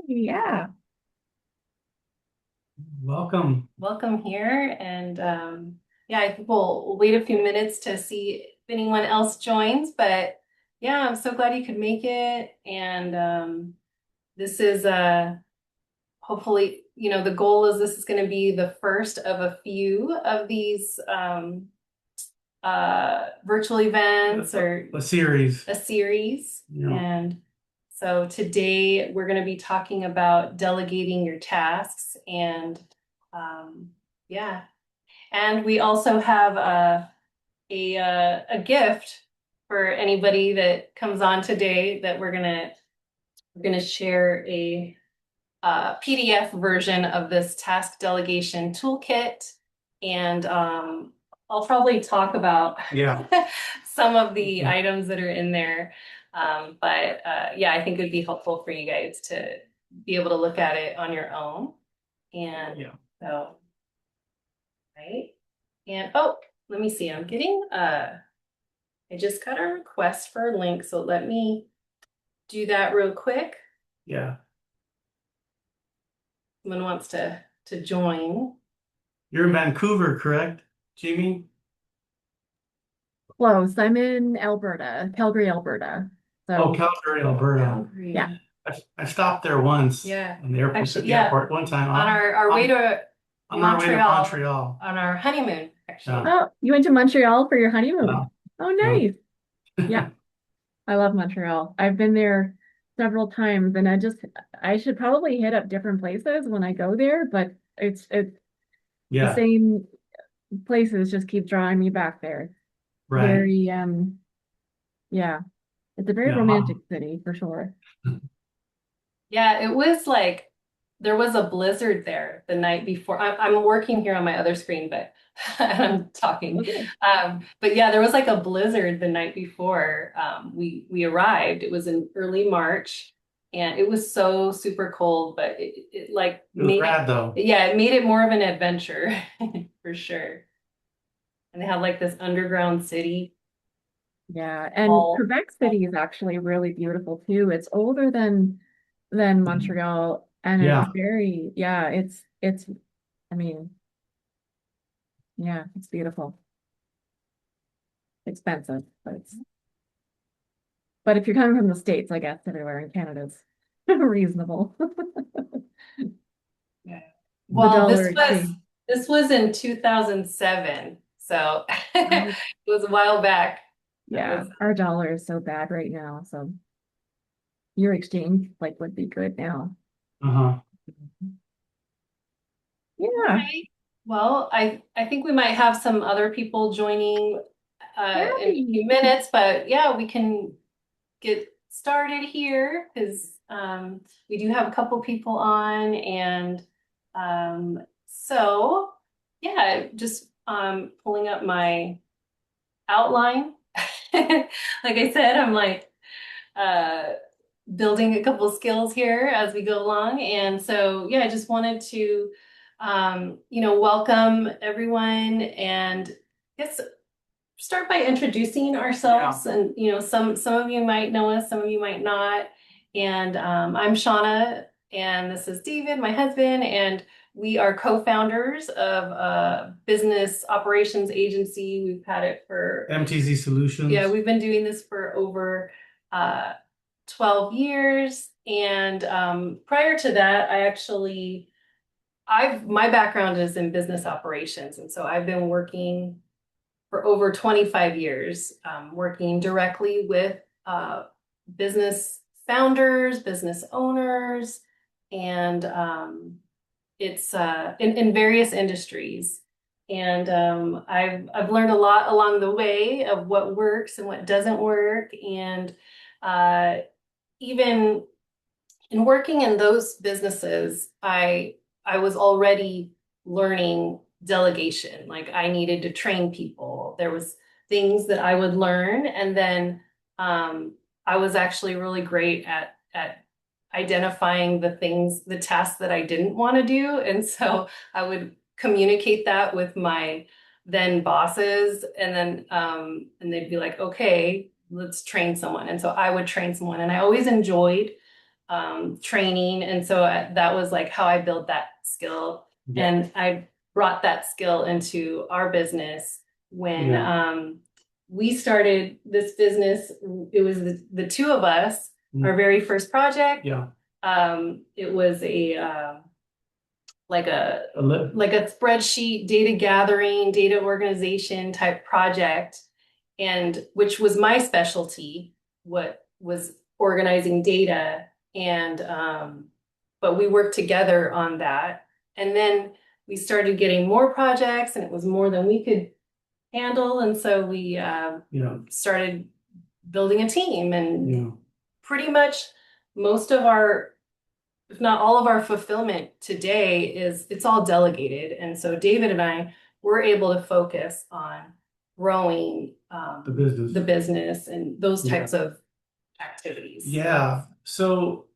Yeah. Welcome. Welcome here. And yeah, I think we'll wait a few minutes to see if anyone else joins. But yeah, I'm so glad you could make it. And this is hopefully, the goal is this is going to be the first of a few of these virtual events or A series. a series. Yeah. And so today we're going to be talking about delegating your tasks and yeah. And we also have a gift for anybody that comes on today that we're gonna share a PDF version of this task delegation toolkit, and I'll probably talk about Yeah. some of the items that are in there. But yeah, I think it'd be helpful for you guys to be able to look at it on your own. And Yeah. so, right. And oh, let me see. I just got a request for a link, so let me do that real quick. Yeah. Someone wants to join. You're in Vancouver, correct, Jamie? Close. I'm in Alberta, Calgary, Alberta. Oh, So Calgary, Alberta. yeah. Calgary. I stopped there once Yeah. in the airport, Actually, at the yeah. airport one time On our way to on our way to Montreal, Montreal. on our honeymoon, actually. Yeah. Oh, you went to Montreal for your Yeah. honeymoon. Oh, Yeah. nice. Yeah, I love Montreal. I've been there several times and I should probably hit up different places when I go there, but it's the Yeah. same places just keep drawing me back there. Right. Very yeah, it's a very Yeah. romantic city for sure. Yeah, it was like there was a blizzard there the night before. I'm working here on my other screen, but I'm talking. Okay. But yeah, there was like a blizzard the night before we arrived. It was in early March, and it was so super cold, but it like It was made rad though. yeah, it made it more of an adventure for sure. And they have like this underground city Yeah, and all. Quebec City is actually really beautiful too. It's older than Montreal, and it's Yeah. very, yeah, it's I mean, yeah, it's beautiful. Expensive, but if you're coming from the States, I guess everywhere in Canada's reasonable. Yeah. The Well, dollar exchange. this was in 2007, so it Oh, was a while back. That yeah, was our dollar is so bad right now, so your exchange like would be good now. Uh-huh. all Yeah. right. Well, I think we might have some other people joining in a Yay. few minutes, but yeah, we can get started here because we do have a couple people on, and so yeah, just pulling up my outline. Like I said, I'm like uh, building a couple skills here as we go along. And so, yeah, I just wanted to, welcome everyone and I guess start by introducing ourselves. Yeah. And, some of you might know us, some of you might not. And I'm Shawna, and this is David, my husband, and we are co-founders of a business operations agency. We've had it for, MTZ Solutions. yeah, we've been doing this for over uh, 12 years. And prior to that, my background is in business operations. And so I've been working for over 25 years, working directly with business founders, business owners, and it's in various industries. And I've learned a lot along the way of what works and what doesn't work. And uh, even in working in those businesses, I was already learning delegation. Like I needed to train people. There was things that I would learn, and then I was actually really great at identifying the tasks that I didn't want to do, and so I would communicate that with my then bosses, and then and they'd be like, okay, let's train someone, and so I would train someone, and I always enjoyed training. And so that was like how I built that skill. Yeah. And I brought that skill into our business when we started this business. It was the two of us, our very first project. Yeah. It was like a spreadsheet, data gathering, data organization type project, and which was my specialty, what was organizing data. And but we worked together on that. And then we started getting more projects, and it was more than we could handle. And so we started building a team, and pretty much most of our, if not all of our fulfillment today it's all delegated. And so David and I were able to focus on growing the business and those types of activities. Yeah. So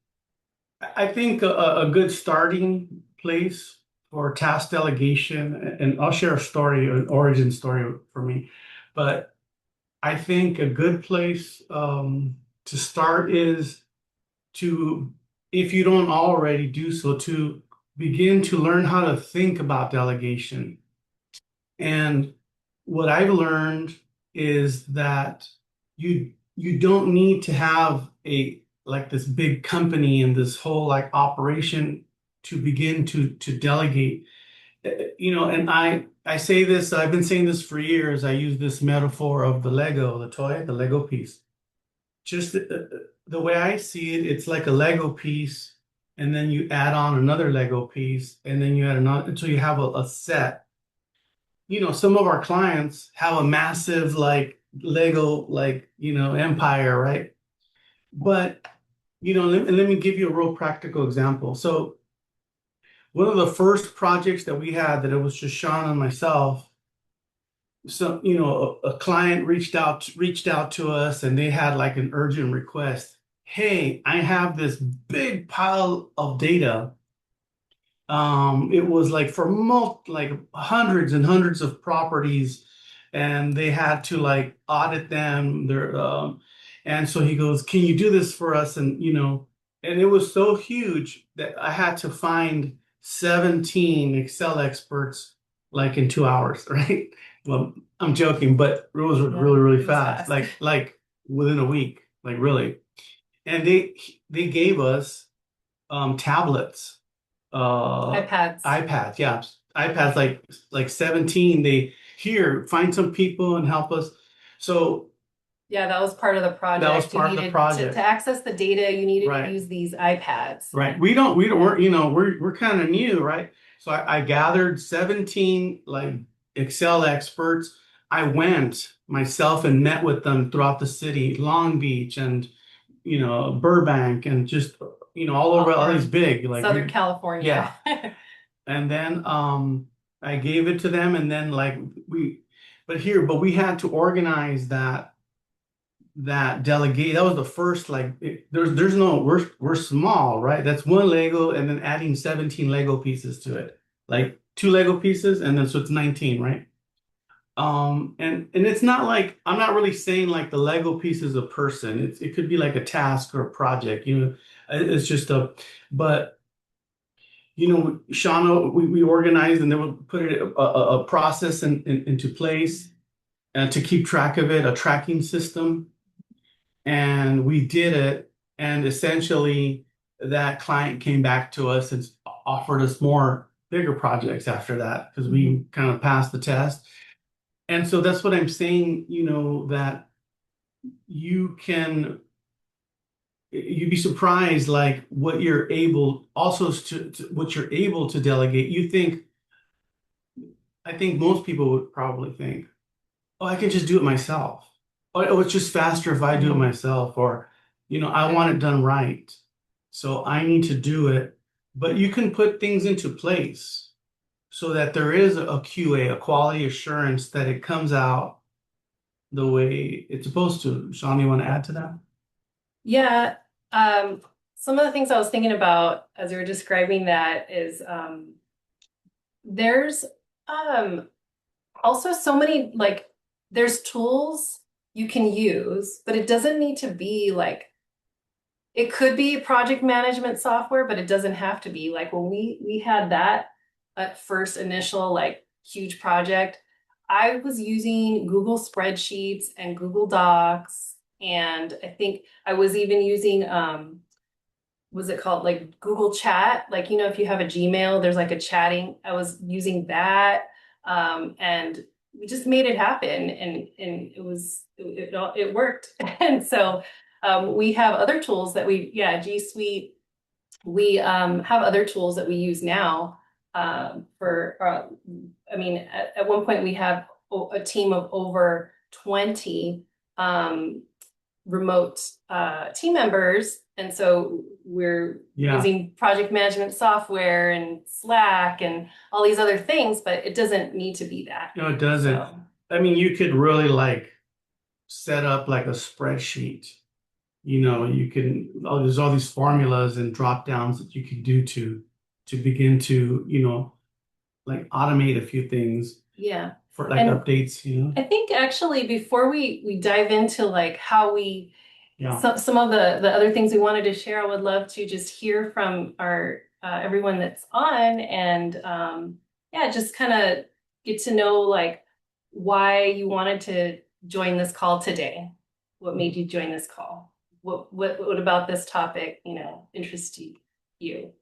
I think a good starting place for task delegation, and I'll share a story, an origin story for me, but I think a good place to start is to, if you don't already do so, to begin to learn how to think about delegation. And what I've learned is that you don't need to have a like this big company and this whole like operation to begin to delegate. And I say this, I've been saying this for years. I use this metaphor of the Lego, the toy, the Lego piece. Just the way I see it, it's like a Lego piece, and then you add on another Lego piece, and then you add another until you have a set. Some of our clients have a massive like Lego empire, right? But let me give you a real practical example. So one of the first projects that we had, that it was just Shawna and myself. So a client reached out to us, and they had like an urgent request. Hey, I have this big pile of data. It was like for like hundreds and hundreds of properties, and they had to like audit them. And so he goes, "Can you do this for us?" And it was so huge that I had to find 17 Excel experts like in 2 hours, right? Well, I'm joking, but it was really, really fast. Like within a week, like really. And they gave us tablets. iPads, yeah. iPads like 17. They here find some people and help us. So yeah, that was part of the project. That was part of the project. To access the data, you needed to use these iPads. Right. We're kind of new, right? So I gathered 17 like Excel experts. I went myself and met with them throughout the city, Long Beach and Burbank, and just all over all these big like Southern California. Yeah. And then I gave it to them, and then but we had to organize that delegate. That was the first there's no, we're small, right? That's one Lego, and then adding 17 Lego pieces to it, like two Lego pieces, and then so it's 19, right? And it's not like, I'm not really saying like the Lego piece is a person. It could be like a task or a project, it's just but Shawna, we organized, and then we'll put a process into place, to keep track of it, a tracking system. And we did it. And essentially that client came back to us and offered us more bigger projects after that, because we kind of passed the test. And so that's what I'm saying, that you'd be surprised like what you're able also what you're able to delegate. I think most people would probably think, oh, I can just do it myself. Oh, it's just faster if I do it myself, or I want it done right, so I need to do it. But you can put things into place so that there is a QA, a quality assurance, that it comes out the way it's supposed to. Shawna, you want to add to that? Yeah. Some of the things I was thinking about as you were describing that is there's also so many, like, there's tools you can use, but it doesn't need to be like It could be project management software, but it doesn't have to be. Like when we had that at first initial like huge project, I was using Google Spreadsheets and Google Docs, and I think I was even using was it called like Google Chat? Like, you know, if you have a Gmail, there's like a chatting. I was using that, and we just made it happen, and it worked. And so we have other tools that yeah, G Suite. We have other tools that we use now for. I mean, at one point we have a team of over 20 um, remote team members. And so we're Yeah, using project management software and Slack and all these other things, but it doesn't need to be that. no, it doesn't. So, I mean, you could really like set up like a spreadsheet. You can, oh, there's all these formulas and drop downs that you can do to begin to, like automate a few things yeah. for like And updates. I think actually before we dive into like how we Yeah. some of the other things we wanted to share, I would love to just hear from our everyone that's on and yeah, just kind of get to know like why you wanted to join this call today. What made you join this call? What about this topic, interested you?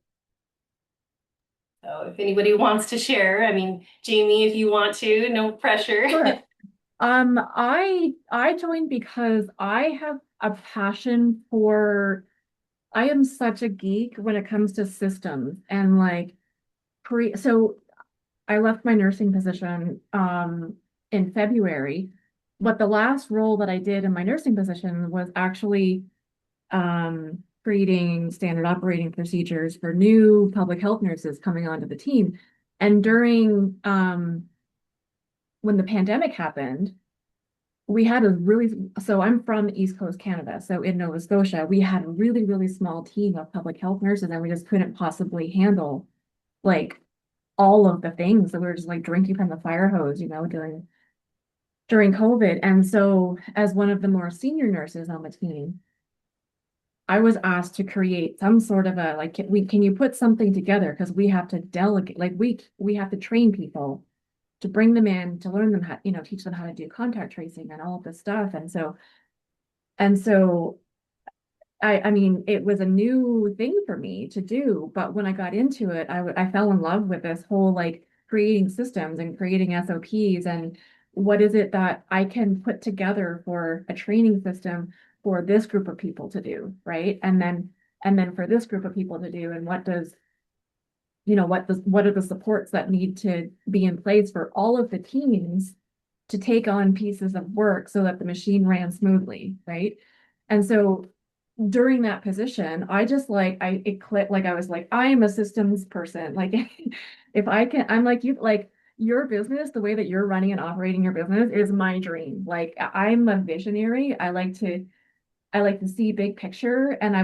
So if anybody wants to share, I mean, Jamie, if you want to, no pressure. Sure. I joined because I have a passion for, I am such a geek when it comes to systems and like so I left my nursing position in February, but the last role that I did in my nursing position was actually creating standard operating procedures for new public health nurses coming onto the team. And during when the pandemic happened, we had a really, so I'm from East Coast Canada. So in Nova Scotia, we had a really, really small team of public health nurses, and we just couldn't possibly handle like all of the things that we were just like drinking from the fire hose, during COVID. And so as one of the more senior nurses on the team, I was asked to create some sort of a like can you put something together because we have to delegate like we have to train people to bring them in to learn them how teach them how to do contact tracing and all of this stuff and so I mean it was a new thing for me to do, but when I got into it I fell in love with this whole like creating systems and creating SOPs and what is it that I can put together for a training system for this group of people to do, right? And then for this group of people to do, and what are the supports that need to be in place for all of the teams to take on pieces of work so that the machine ran smoothly, right? And so during that position, I just like it clicked like I was like, I am a systems person. Like if I can, I'm like you like your business, the way that you're running and operating your business is my dream. Like I'm a visionary. I like to see big picture and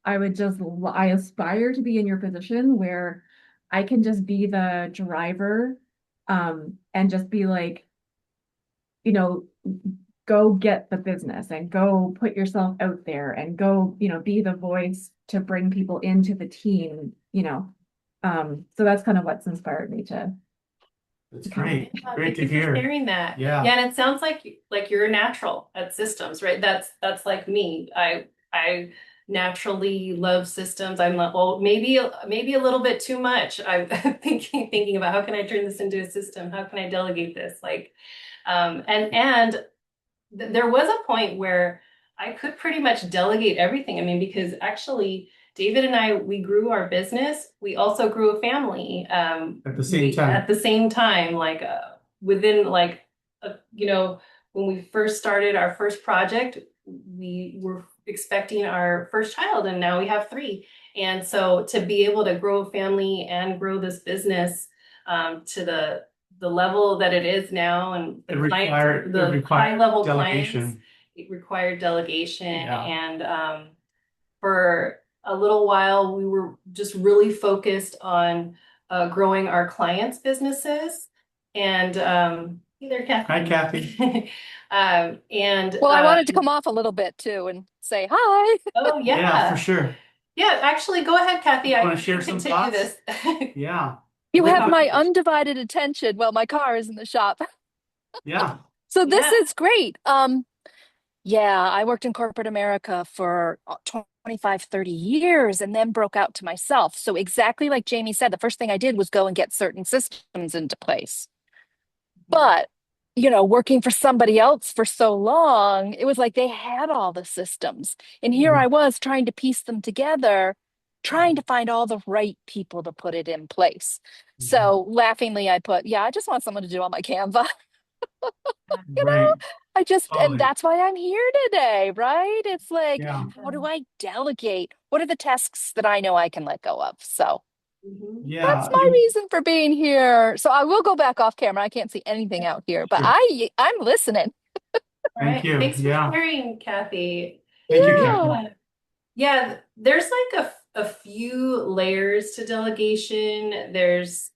I aspire to be in your position where I can just be the driver and just be like, you know, go get the business and go put yourself out there and go, be the voice to bring people into the team. So that's kind of what's inspired me That's to come. great. Great Thank to you for hear. sharing that. Yeah. Yeah, and it sounds like you're a natural at systems, right? That's like me. I naturally love systems. I'm like, well, maybe a little bit too much. I'm thinking about how can I turn this into a system? How can I delegate this? Like, and there was a point where I could pretty much delegate everything. I mean, because actually, David and I, we grew our business. We also grew a family. At the same At time. the same time, like within like, when we first started our first project, we were expecting our first child, and now we have three. And so to be able to grow a family and grow this business to the level that it is now and It the high required level clients, delegation. it required delegation. Yeah. And for a little while, we were just really focused on growing our clients' businesses. And Either Kathy. Hi, Kathy. And Well, I wanted to come off a little bit too and say hi. oh Yeah, for yeah. sure. Yeah, actually go ahead, Kathy. Want I to share can some continue thoughts? this. Yeah. You Good have my conversation. undivided attention. Well, my car is in the shop. Yeah. So this Yeah. is great. Yeah, I worked in corporate America for 25, 30 years and then broke out to myself. So exactly like Jamie said, the first thing I did was go and get certain systems into place. But, working for somebody else for so long, it was like they had all the systems. And here I Mhm. was trying to piece them together, trying to find all the right people to put it in place. Mhm. So laughingly, I put, yeah, I just want someone to do all my Canva. You know, Right. and Totally. that's why I'm here today, right? It's like, Yeah. how do I delegate? What are the tasks that I know I can let go of? So Mhm. that's Yeah. my reason for being here. So I will go back off camera. I can't see anything out here, but Sure. I'm listening. All Thank right. you. Thanks for Yeah. sharing, Kathy. Thank you, Yeah. Kathy. Yeah. Yeah, there's like a few layers to delegation. There's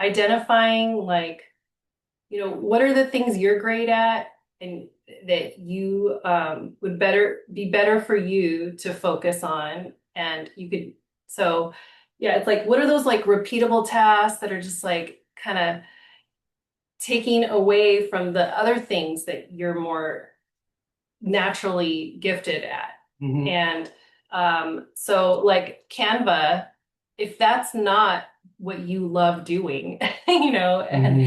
identifying like, what are the things you're great at and that you would be better for you to focus on. And you could, so yeah, it's like, what are those like repeatable tasks that are just like kind of taking away from the other things that you're more naturally gifted at. Hmm. And so like Canva, if that's not what you love doing, and Hmm.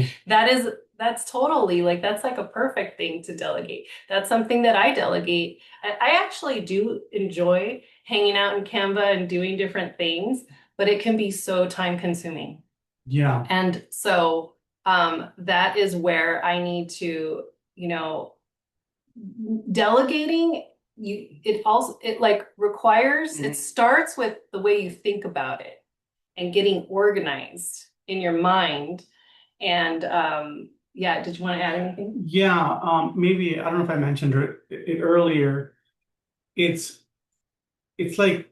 that's totally like that's like a perfect thing to delegate. That's something that I delegate. I actually do enjoy hanging out in Canva and doing different things, but it can be so time consuming. Yeah. And so that is where I need to, you know, delegating it like requires it Mhm. starts with the way you think about it and getting organized in your mind and yeah, did you want to add anything? Yeah. Maybe, I don't know if I mentioned it earlier. It's, it's like,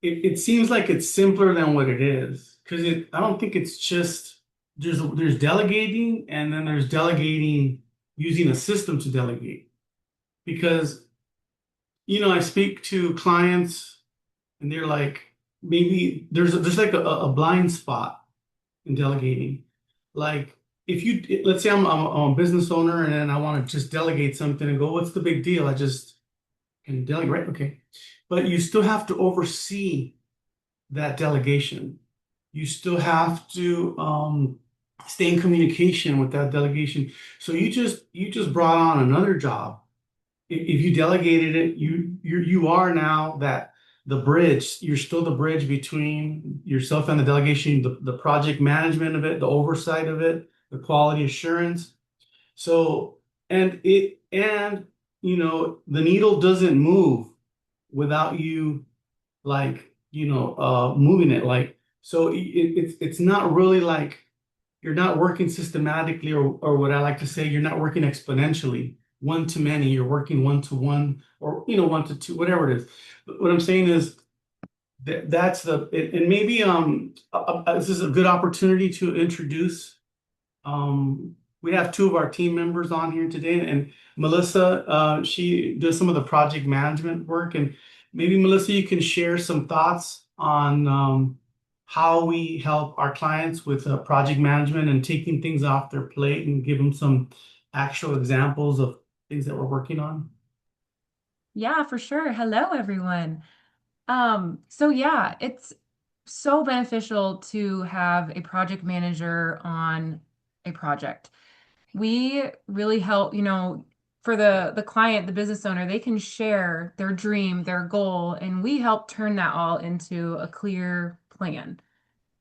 it seems like it's simpler than what it is. Because I don't think it's just, there's delegating and then there's delegating using a system to delegate. Because, I speak to clients and they're like, maybe there's like a blind spot in delegating. Like if let's say I'm a business owner and then I want to just delegate something and go, what's the big deal? I just can delegate, right? Okay. But you still have to oversee that delegation. You still have to stay in communication with that delegation. So you just brought on another job. If you delegated it, you are now the bridge. You're still the bridge between yourself and the delegation, the project management of it, the oversight of it, the quality assurance. So and the needle doesn't move without you like moving it so it's not really like you're not working systematically or what I like to say you're not working exponentially one to many, you're working one to one or one to two, whatever it is. But what I'm saying is that's and maybe this is a good opportunity to introduce we have two of our team members on here today, and Melissa, she does some of the project management work, and maybe Melissa, you can share some thoughts on how we help our clients with project management and taking things off their plate, and give them some actual examples of things that we're working on. Yeah, for sure. Hello, everyone. So yeah, it's so beneficial to have a project manager on a project. We really help, for the client, the business owner, they can share their dream, their goal, and we help turn that all into a clear plan.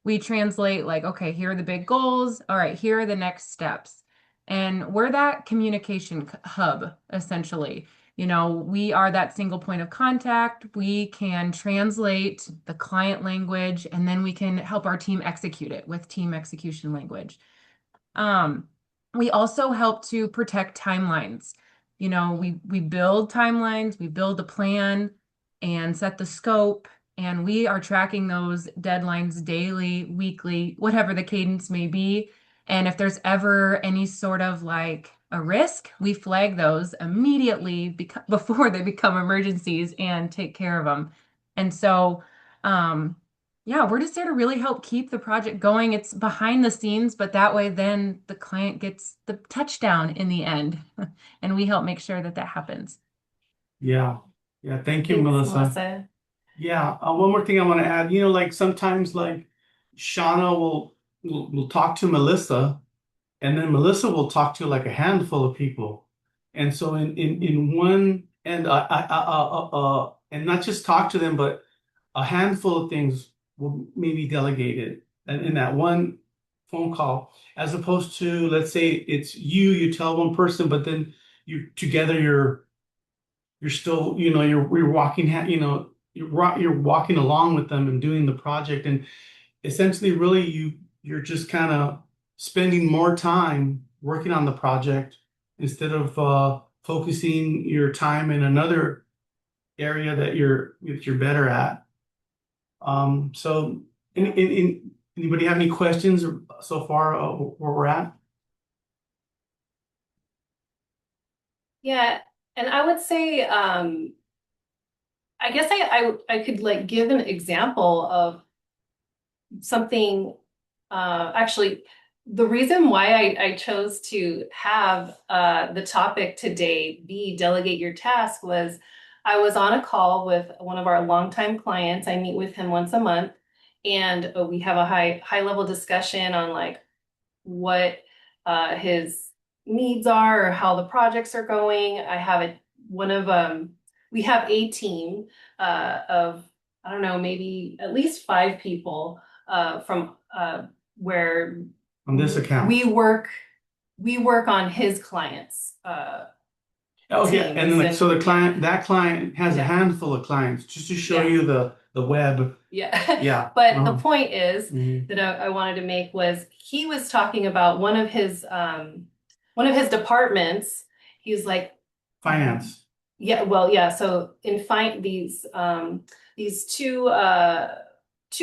We translate like, okay, here are the big goals. All right, here are the next steps. And we're that communication hub, essentially. We are that single point of contact. We can translate the client language, and then we can help our team execute it with team execution language. Um, we also help to protect timelines. We build timelines, we build a plan and set the scope, and we are tracking those deadlines daily, weekly, whatever the cadence may be. And if there's ever any sort of like a risk, we flag those immediately before they become emergencies and take care of them. And so, yeah, we're just there to really help keep the project going. It's behind the scenes, but that way then the client gets the touchdown in the end. And we help make sure that that happens. Yeah. Yeah. Thank you, Thanks, Melissa. Melissa. Yeah. One more thing I want to add, like sometimes like Shawna will talk to Melissa, and then Melissa will talk to like a handful of people. And so in one, and not just talk to them, but a handful of things will maybe delegate it in that one phone call, as opposed to, let's say it's you tell one person, but then you together you're still, you're walking, you're walking along with them and doing the project, and essentially, really, you're just kind of spending more time working on the project instead of focusing your time in another area that you're better at. So, anybody have any questions so far where we're at? Yeah, and I would say, I guess I could like give an example of something, actually, the reason why I chose to have the topic today be Delegate Your Task was I was on a call with one of our longtime clients. I meet with him once a month, and we have a high level discussion on like what his needs are or how the projects are going. I have one of we have a team of, I don't know, maybe at least 5 people from where On this account. we work on his clients. Oh, yeah, and then teams so and- that client has a Yeah. handful of clients just to show Yeah. you the web. Yeah. Yeah. But the point is Mhm. that I wanted to make was he was talking about one of his departments. He was like, Finance. yeah, well, yeah. So in these two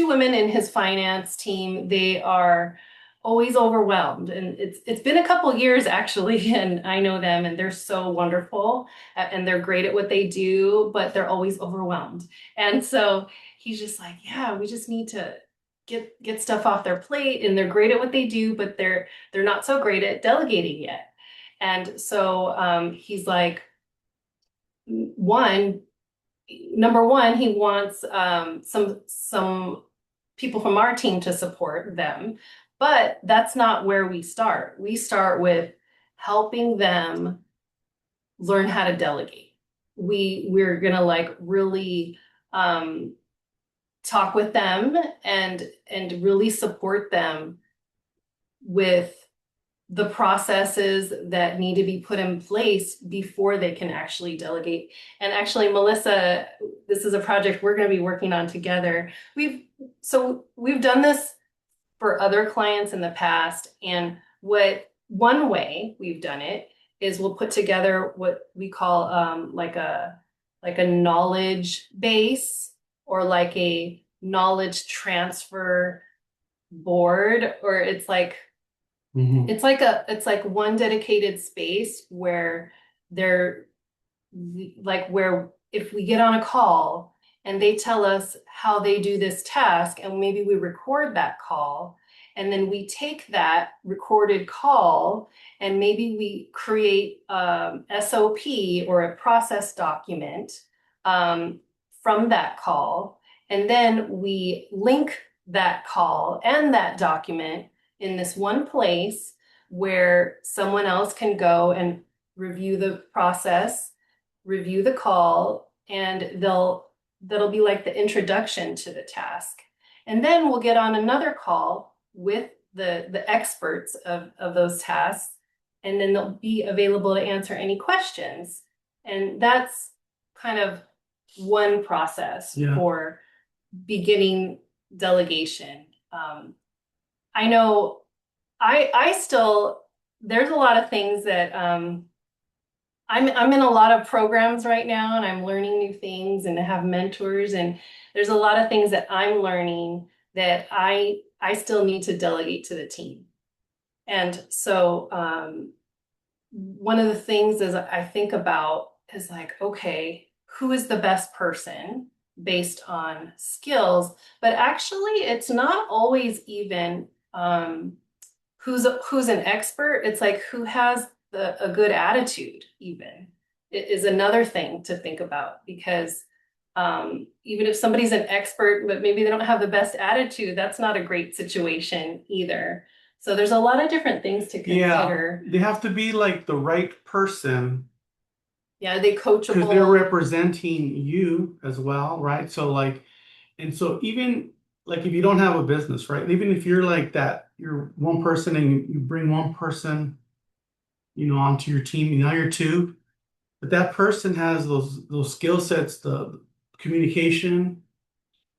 women in his finance team, they are always overwhelmed, and it's been a couple years actually, and I know them, and they're so wonderful, and they're great at what they do, but they're always overwhelmed. And so he's just like, yeah, we just need to get stuff off their plate, and they're great at what they do, but they're not so great at delegating yet. And so he's like, one number one, he wants some people from our team to support them, but that's not where we start. We start with helping them learn how to delegate. We're gonna like really talk with them and really support them with the processes that need to be put in place before they can actually delegate. And actually, Melissa, this is a project we're going to be working on together. We've done this for other clients in the past, and one way we've done it is we'll put together what we call like a knowledge base, or like a knowledge transfer board, or Mhm. it's like one dedicated space where they're like, where if we get on a call and they tell us how they do this task, and maybe we record that call, and then we take that recorded call and maybe we create SOP or a process document from that call, and then we link that call and that document in this one place where someone else can go and review the process, review the call, and that'll be like the introduction to the task. And then we'll get on another call with the experts of those tasks, and then they'll be available to answer any questions. And that's kind of one process Yeah. for beginning delegation. I know I still, there's a lot of things that I'm in a lot of programs right now, and I'm learning new things and have mentors, and there's a lot of things that I'm learning that I still need to delegate to the team. And so one of the things is I think about is like, okay, who is the best person based on skills? But actually, it's not always even who's an expert. It's like who has a good attitude, even it is another thing to think about because even if somebody's an expert, but maybe they don't have the best attitude, that's not a great situation either. So there's a lot of different things to Yeah, consider. they have to be like the right person Yeah, are they because they're coachable? representing you as well, right? So like, and so even like if you don't have a business, right? Even if you're like that, you're one person and you bring one person, onto your team, now you're two, but that person has those skill sets, the communication,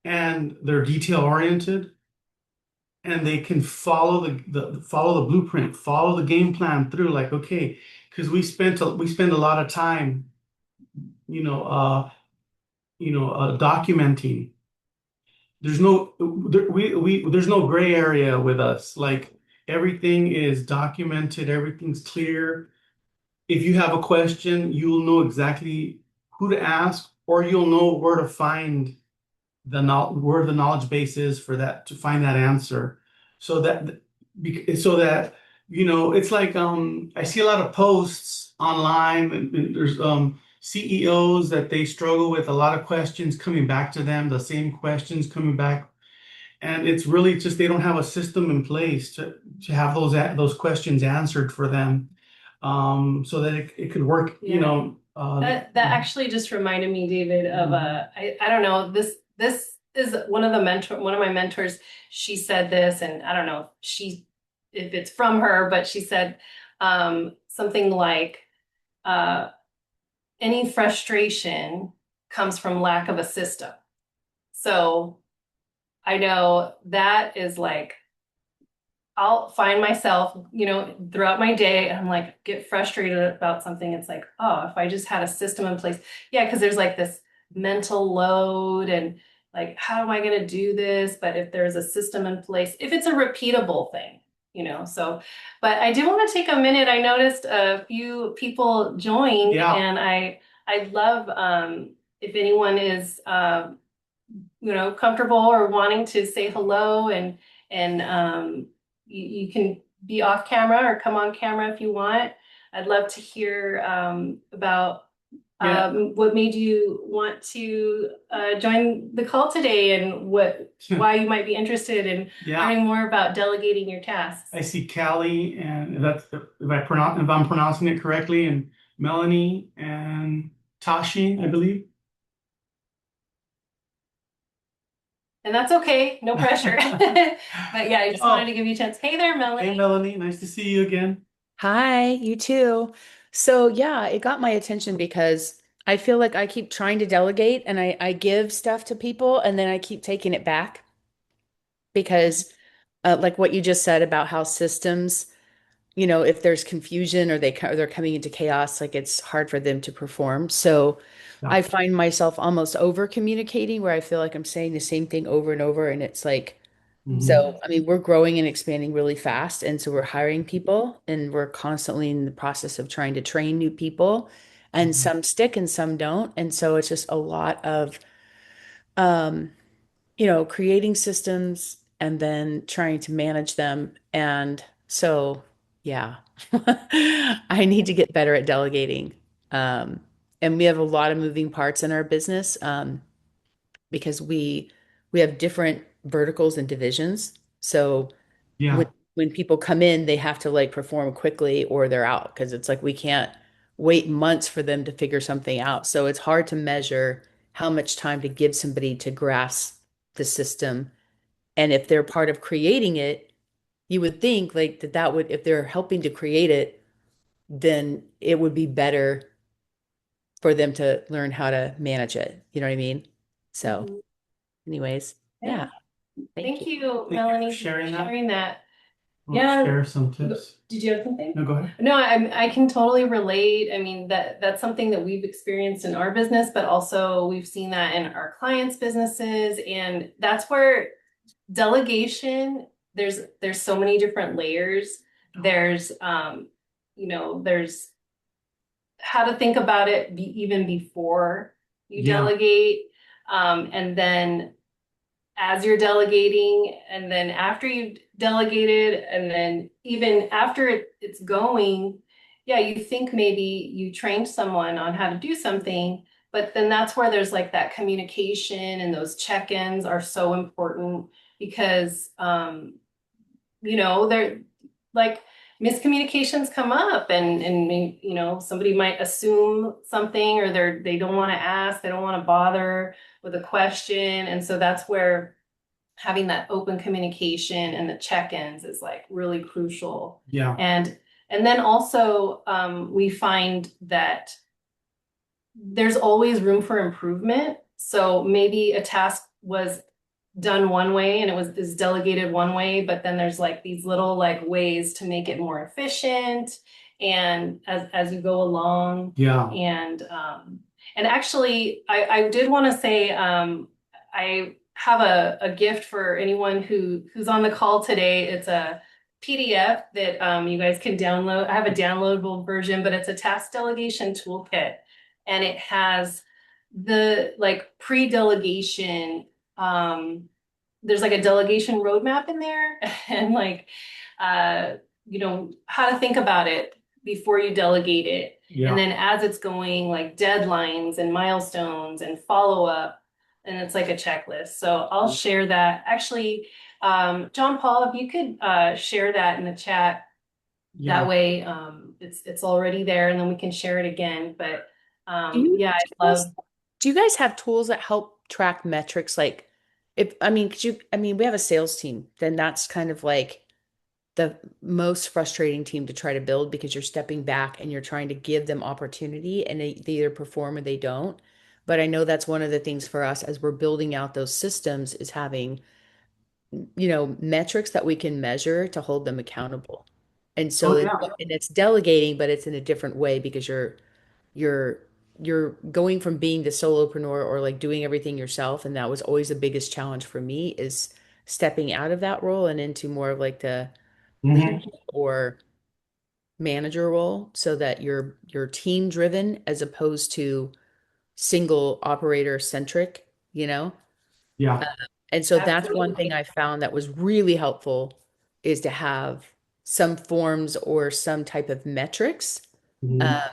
and they're detail oriented, and they can follow follow the blueprint, follow the game plan through. Like, okay, because we spend a lot of time, you know, uh, documenting. There's no there's no gray area with us. Like everything is documented, everything's clear. If you have a question, you'll know exactly who to ask, or you'll know where to find where the knowledge base is for that to find that answer. So that so that it's like I see a lot of posts online, and there's CEOs that they struggle with a lot of questions coming back to them, the same questions coming back, and it's really just they don't have a system in place to have those questions answered for them, so that it could work. Yeah. That actually just reminded me, David, of I don't know, this is one of my mentors, she said this, and I don't know if it's from her, but she said something like any frustration comes from lack of a system. So I know that is like I'll find myself, throughout my day, and I'm like, get frustrated about something. It's like, oh, if I just had a system in place. Yeah, because there's like this mental load and like, how am I going to do this? But if there's a system in place, if it's a repeatable thing, so, but I did want to take a minute. I noticed a few people joined, Yeah. and I love if anyone is comfortable or wanting to say hello, and you can be off camera or come on camera if you want. I'd love to hear about Yeah. what made you want to join the call today, and why you might be interested in learning more about delegating your tasks. I see Callie, and if I'm pronouncing it correctly, and Melanie and Tashi, I believe. And that's okay, no pressure. But yeah, I just wanted to give you a chance. Hey there, Melanie. Hey, Melanie, nice to see you again. Hi, you too. So yeah, it got my attention because I feel like I keep trying to delegate and I give stuff to people and then I keep taking it back because like what you just said about how systems, if there's confusion or they're coming into chaos, like it's hard for them to perform. So Yeah. I find myself almost over communicating where I feel like I'm saying the same thing over and over and it's like so, I mean, we're growing and expanding really fast. And so we're hiring people and we're constantly in the process of trying to train new people. And some stick and some don't. And so it's just a lot of, um, creating systems and then trying to manage them. And so, yeah, I need to get better at delegating. Um, and we have a lot of moving parts in our business. Because we have different verticals and divisions. So Yeah. when people come in, they have to like perform quickly or they're out because it's like we can't wait months for them to figure something out. So it's hard to measure how much time to give somebody to grasp the system. And if they're part of creating it, you would think like that would, if they're helping to create it, then it would be better for them to learn how to manage it. You know what I mean? So, anyways, yeah. Thank Thank you. you, Melanie, for sharing that. We'll Yeah. share some tips. Did you have something? No, go ahead. No, I can totally relate. I mean, that's something that we've experienced in our business, but also we've seen that in our clients' businesses. And that's where delegation, there's so many different layers there's, there's how to think about it even before you Yeah. delegate. And then as you're delegating, and then after you've delegated, and then even after it's going, yeah, you think maybe you trained someone on how to do something, but then that's where there's like that communication, and those check-ins are so important because, they're like miscommunications come up, and somebody might assume something, or they don't want to ask, they don't want to bother with a question. And so that's where having that open communication and the check-ins is like really crucial. Yeah. And then also, we find that there's always room for improvement. So maybe a task was done one way and is delegated one way, but then there's like these little like ways to make it more efficient, and as you go along. Yeah. And actually, I did want to say, I have a gift for anyone who's on the call today. It's a PDF that, you guys can download. I have a downloadable version, but it's a task delegation toolkit, and it has the like pre-delegation, there's like a delegation roadmap in there, and like, how to think about it before you delegate it. Yeah. And then as it's going, like deadlines and milestones and follow up, and it's like a checklist. So I'll share that. Actually, John Paul, if you could share that in the chat, Yeah. that way, it's already there, and then we can share it again. But yeah, Do you guys have tools that help track metrics? Like, we have a sales team, then that's kind of like the most frustrating team to try to build, because you're stepping back and you're trying to give them opportunity, and they either perform or they don't. But I know that's one of the things for us as we're building out those systems, is having, metrics that we can measure to hold them accountable. And so Oh, yeah. it's delegating, but it's in a different way, because you're you're going from being the solopreneur or like doing everything yourself. And that was always the biggest challenge for me, is stepping out of that role and into more of like the Mhm. leadership or manager role, so that you're team driven as opposed to single operator centric, you know? Yeah. And so that's one thing absolutely. I found that was really helpful, is to have some forms or some type of metrics. Mhm. Um,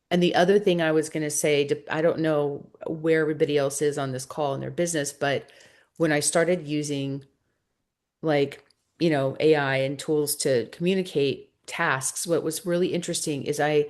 and the other thing I was going to say, I don't know where everybody else is on this call in their business, but when I started using like, AI and tools to communicate tasks, what was really interesting is I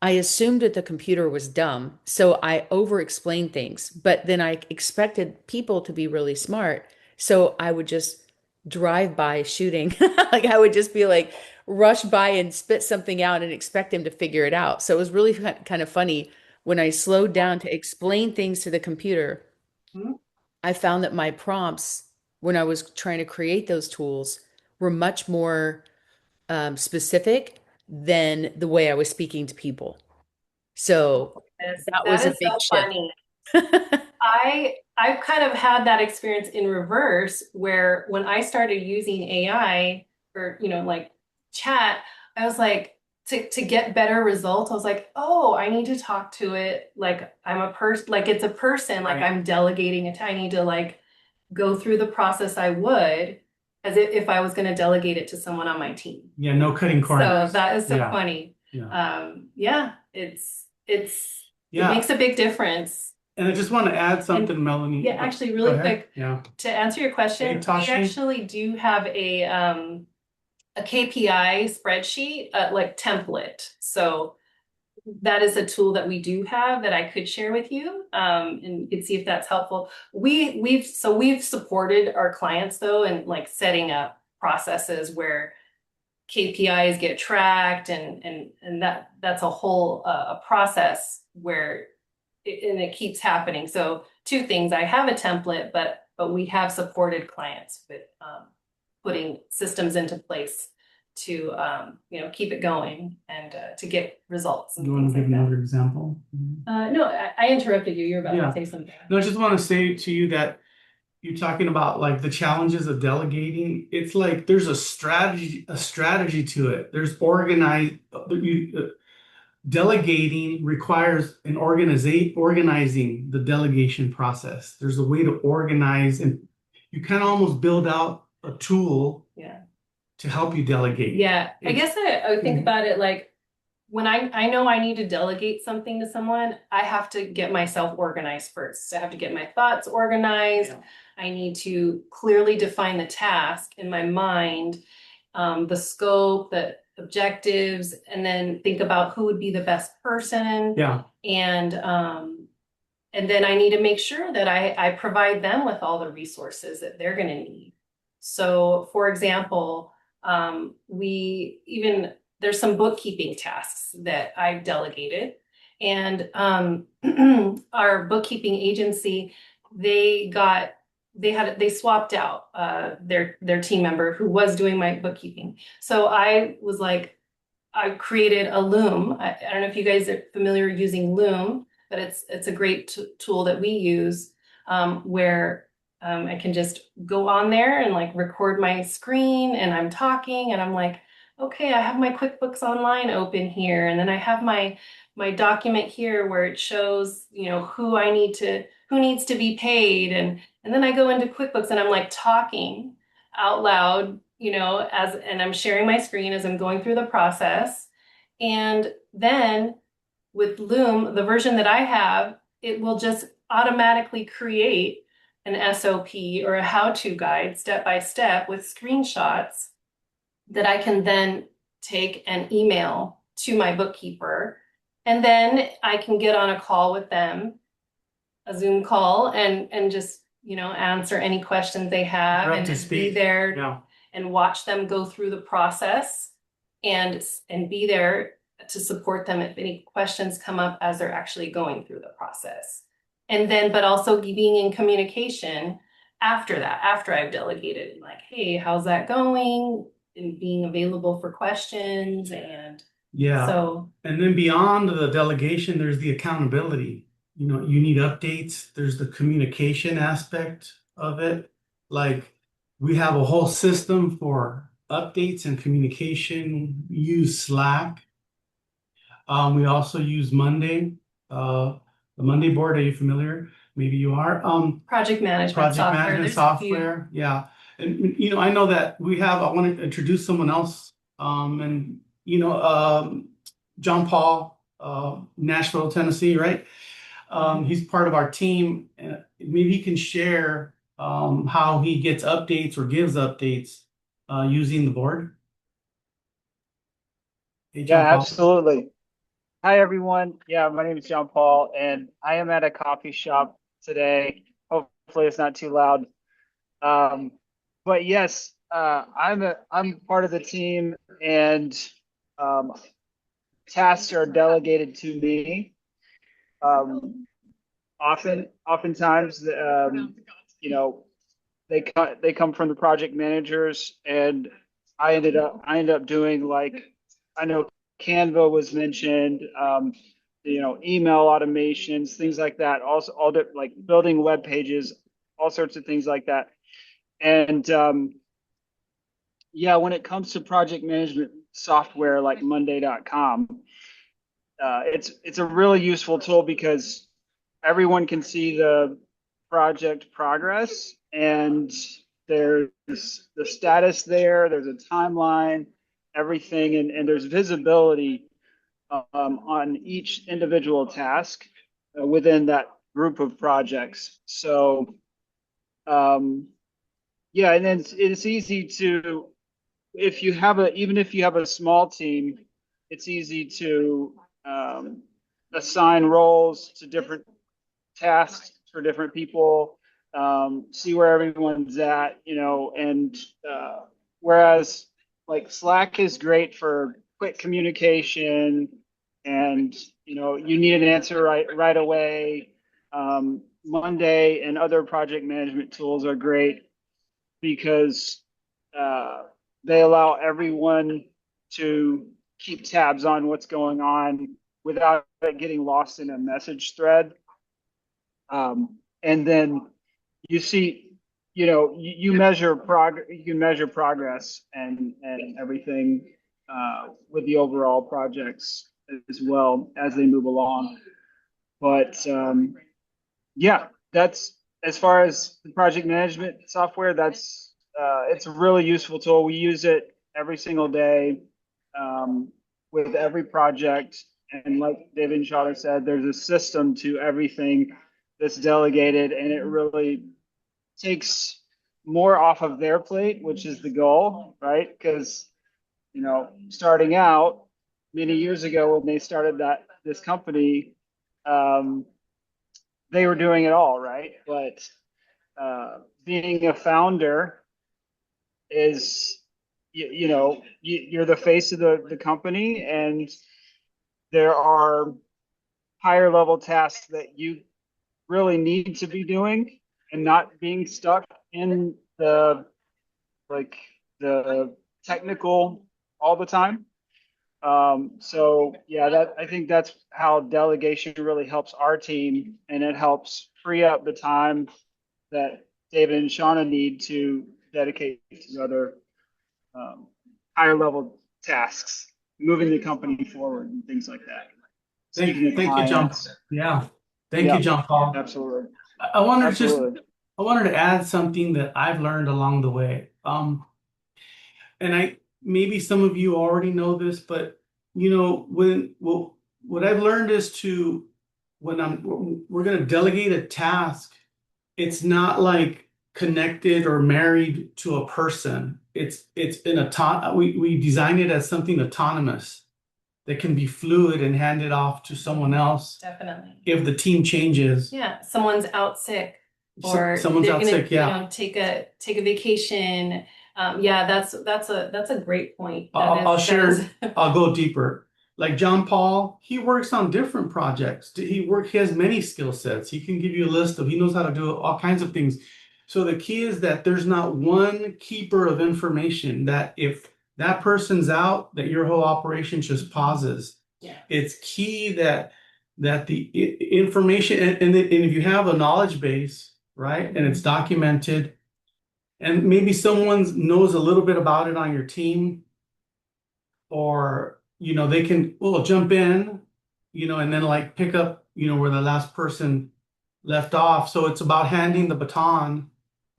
assumed that the computer was dumb, so I over explained things, but then I expected people to be really smart. So I would just drive by shooting. Like I would just be like, rush by and spit something out and expect him to figure it out. So it was really kind of funny when I slowed down to explain things to the computer. Mhm. I found that my prompts, when I was trying to create those tools, were much more specific than the way I was speaking to people. So that That was a is big so shift. funny. I've kind of had that experience in reverse, where when I started using AI, or like chat, I was like, to get better results, I was like, oh, I need to talk to it like I'm a person, like it's a person, like Right. I'm delegating it. I need to like go through the process I would, as if I was going to delegate it to someone on my team. Yeah. No cutting So corners. that is so Yeah. funny. Yeah. Yeah, it Yeah. makes a big difference. And I just want to add something, And Melanie. yeah, actually, Go really ahead. quick, Yeah. to answer your Hey, question, we Tashi. actually do have a KPI spreadsheet, like template. So that is a tool that we do have that I could share with you, and you can see if that's helpful. We've supported our clients though, and like setting up processes where KPIs get tracked, and that's a whole a process where it keeps happening. So two things: I have a template, but we have supported clients with, putting systems into place to, keep it going, and to get results and You want things to give like that. another example? No, I interrupted you. You're about Yeah. to say something. No, I just want to say to you that you're talking about like the challenges of delegating. It's like there's a strategy to it. There's delegating requires organizing the delegation process. There's a way to organize, and you kind of almost build out a tool Yeah. to help you delegate. Yeah. I guess I would think about it like when I know I need to delegate something to someone, I have to get myself organized first. I have to get my thoughts organized. Yeah. I need to clearly define the task in my mind, the scope, the objectives, and then think about who would be the best person. Yeah. And then I need to make sure that I provide them with all the resources that they're going to need. So, for example, there's some bookkeeping tasks that I've delegated, and our bookkeeping agency, they swapped out their team member who was doing my bookkeeping. So I was like, I created a Loom. I don't know if you guys are familiar using Loom, but it's a great tool that we use, where I can just go on there and like record my screen and I'm talking and I'm like, okay, I have my QuickBooks Online open here, and then I have my document here where it shows, who needs to be paid, and then I go into QuickBooks and I'm like talking out loud, and I'm sharing my screen as I'm going through the process. And then with Loom, the version that I have, it will just automatically create an SOP or a how-to guide step by step with screenshots that I can then take and email to my bookkeeper. And then I can get on a call with them, a Zoom call, and just, answer any questions they have and just be there. Yeah. And watch them go through the process and be there to support them if any questions come up as they're actually going through the process. And then, but also being in communication after that, after I've delegated, like, hey, how's that going? And being available for questions. And Yeah. so, and then beyond the delegation, there's the accountability. You need updates. There's the communication aspect of it. Like we have a whole system for updates and communication. We use Slack. We also use Monday, the Monday board. Are you familiar? Maybe you are. project management Project software. management There's software. Yeah. And I know that I want to introduce someone else. John Paul, Nashville, Tennessee, right? He's part of our team. Maybe he can share how he gets updates or gives updates using the board. Hey, John Yeah, Paul. absolutely. Hi, everyone. Yeah, my name is John Paul, and I am at a coffee shop today. Hopefully, it's not too loud. But yes, I'm part of the team, and tasks are delegated to me. Oftentimes, they come from the project managers, and I end up doing, like, I know Canva was mentioned, email automations, things like that. Also, like building web pages, all sorts of things like that. And yeah, when it comes to project management software like Monday.com, it's a really useful tool because everyone can see the project progress, and there's the status there, there's a timeline, everything, and there's visibility on each individual task within that group of projects. So yeah, and then it's easy to, even if you have a small team, it's easy to assign roles to different tasks for different people, see where everyone's at, and whereas like Slack is great for quick communication, and you need an answer right away. Monday and other project management tools are great because they allow everyone to keep tabs on what's going on without it getting lost in a message thread. And then you see you measure you can measure progress and everything with the overall projects as well as they move along. But yeah, that's as far as the project management software. That's it's a really useful tool. We use it every single day um, with every project. And like David and Shawna said, there's a system to everything that's delegated, and it really takes more off of their plate, which is the goal, right? Because starting out many years ago when they started this company, um, they were doing it all, right? But being a founder is, you're the face of the company, and there are higher level tasks that you really need to be doing and not being stuck in like the technical all the time. So yeah, I think that's how delegation really helps our team, and it helps free up the time that David and Shawna need to dedicate to other um, higher level tasks, moving the company forward and things like that. Speaking to Thank you, John. clients. Yeah. Thank you, Yeah, John Paul. absolutely. I wanted to Absolutely. I wanted to add something that I've learned along the way. And maybe some of you already know this, but what I've learned is when we're going to delegate a task, it's not like connected or married to a person. It's we design it as something autonomous that can be fluid and handed off to someone else Definitely. if the team changes. Yeah, someone's out sick or Someone's they're out gonna, sick, yeah. take a vacation. Yeah, that's a great point. I'll That share, is I'll go deeper. Like John Paul, he works on different projects. He has many skill sets. He can give you a list he knows how to do all kinds of things. So the key is that there's not one keeper of information that if that person's out, that your whole operation just pauses. Yeah. It's key that the information and if you have a knowledge base, right, and it's documented, and maybe someone knows a little bit about it on your team, or they can jump in, and then like pick up where the last person left off. So it's about handing the baton.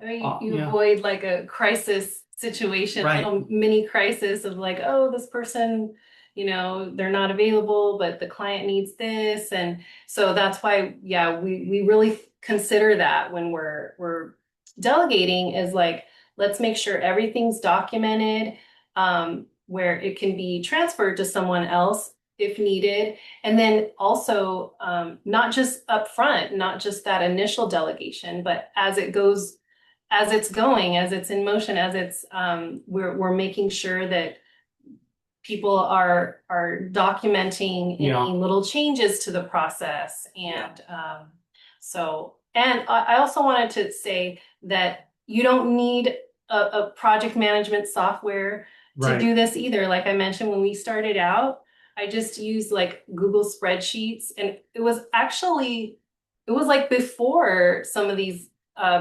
I mean, you Yeah, avoid like a crisis situation, a right. little mini crisis of like, oh, this person, they're not available, but the client needs this. And so that's why, yeah, we really consider that when we're delegating is like, let's make sure everything's documented, where it can be transferred to someone else if needed. And then also, not just upfront, not just that initial delegation, but as it goes, as it's going, as it's in motion, as it's we're making sure that people are documenting Yeah. any little changes to the process. And and I also wanted to say that you don't need a project management software to Right. do this either. Like I mentioned, when we started out, I just used like Google spreadsheets, and it was like before some of these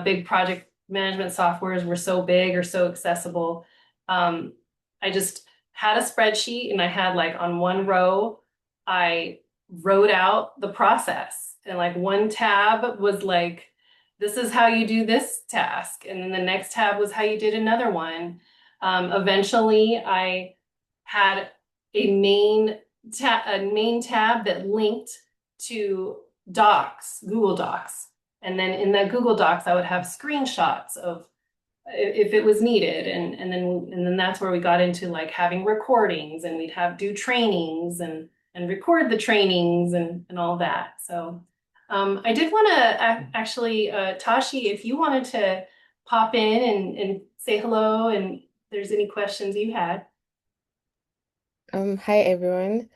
big project management softwares were so big or so accessible. I just had a spreadsheet, and I had like on one row, I wrote out the process, and like one tab was like, this is how you do this task. And then the next tab was how you did another one. Eventually I had a main tab that linked to Docs, Google Docs. And then in that Google Docs, I would have screenshots of if it was needed. And then that's where we got into like having recordings, and we'd do trainings and record the trainings and all that. So I did want to actually, Tashi, if you wanted to pop in and say hello, and if there's any questions you had. Hi everyone.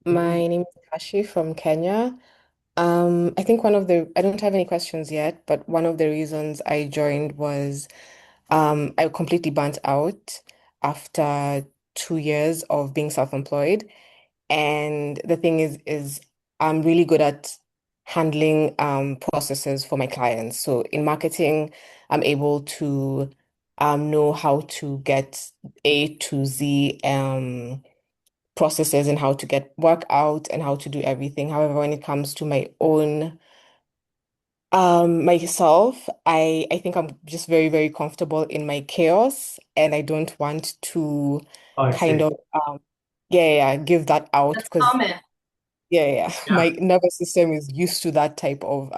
My name is Kashi from Kenya. I think I don't have any questions yet, but one of the reasons I joined was I completely burnt out after 2 years of being self-employed. And the thing is I'm really good at handling processes for my clients. So in marketing, I'm able to know how to get A to Z processes and how to get work out and how to do everything. However, when it comes to my own myself, I think I'm just very, very comfortable in my chaos, and I don't want to Oh, I kind see. of give that out That's because common. yeah, Yeah, my nervous system is used to that type of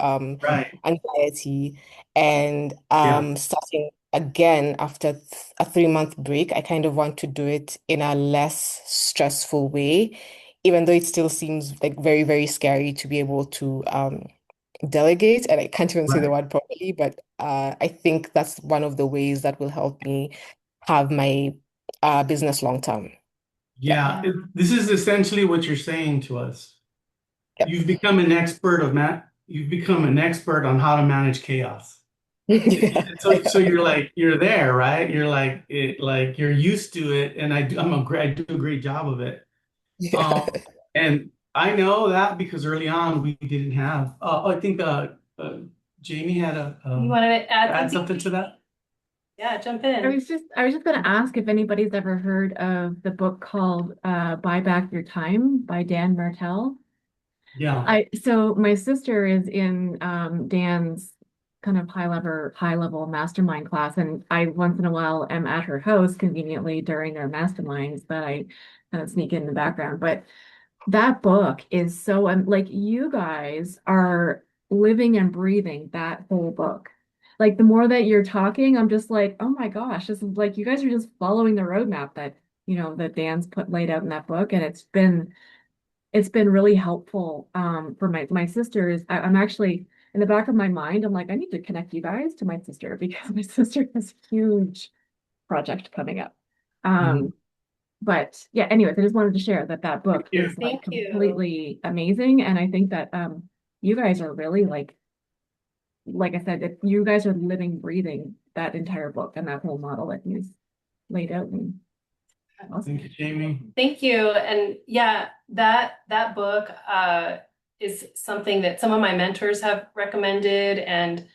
right. anxiety. And Yeah, starting again after th a 3-month break, I kind of want to do it in a less stressful way, even though it still seems like very, very scary to be able to delegate, and I can't even say the right. word properly, but I think that's one of the ways that will help me have my business long term. Yeah. Yeah, this is essentially what you're saying to us. Yep. You've become an expert of you've become an expert on how to manage chaos. Yeah. So you're there, right? You're like you're used to it, and I do a great job of it. Yeah. Um, and I know that because early on we didn't have. I think Jamie had You want to add add something? something to that. Yeah, jump I in. was just gonna ask if anybody's ever heard of the book called Buy Back Your Time by Dan Martell. Yeah, So my sister is in Dan's kind of high level mastermind class, and I once in a while am at her house conveniently during their masterminds, but I kind of sneak in the background. But that book is so like you guys are living and breathing that whole book. Like the more that you're talking, I'm just like, oh my gosh, this is like you guys are just following the roadmap that that Dan's put laid out in that book, and it's been really helpful for my sisters. I'm actually in the back of my mind, I'm like, I need to connect you guys to my sister because my sister has a huge project coming up. mhm. Um, but yeah, anyways, I just wanted to share that that book Yeah, is like Thank you. completely amazing. And I think that you guys are really like I said, if you guys are living, breathing that entire book and that whole model that he's laid out. And thank awesome. you, Jamie. Thank you. And yeah, that book is something that some of my mentors have recommended, and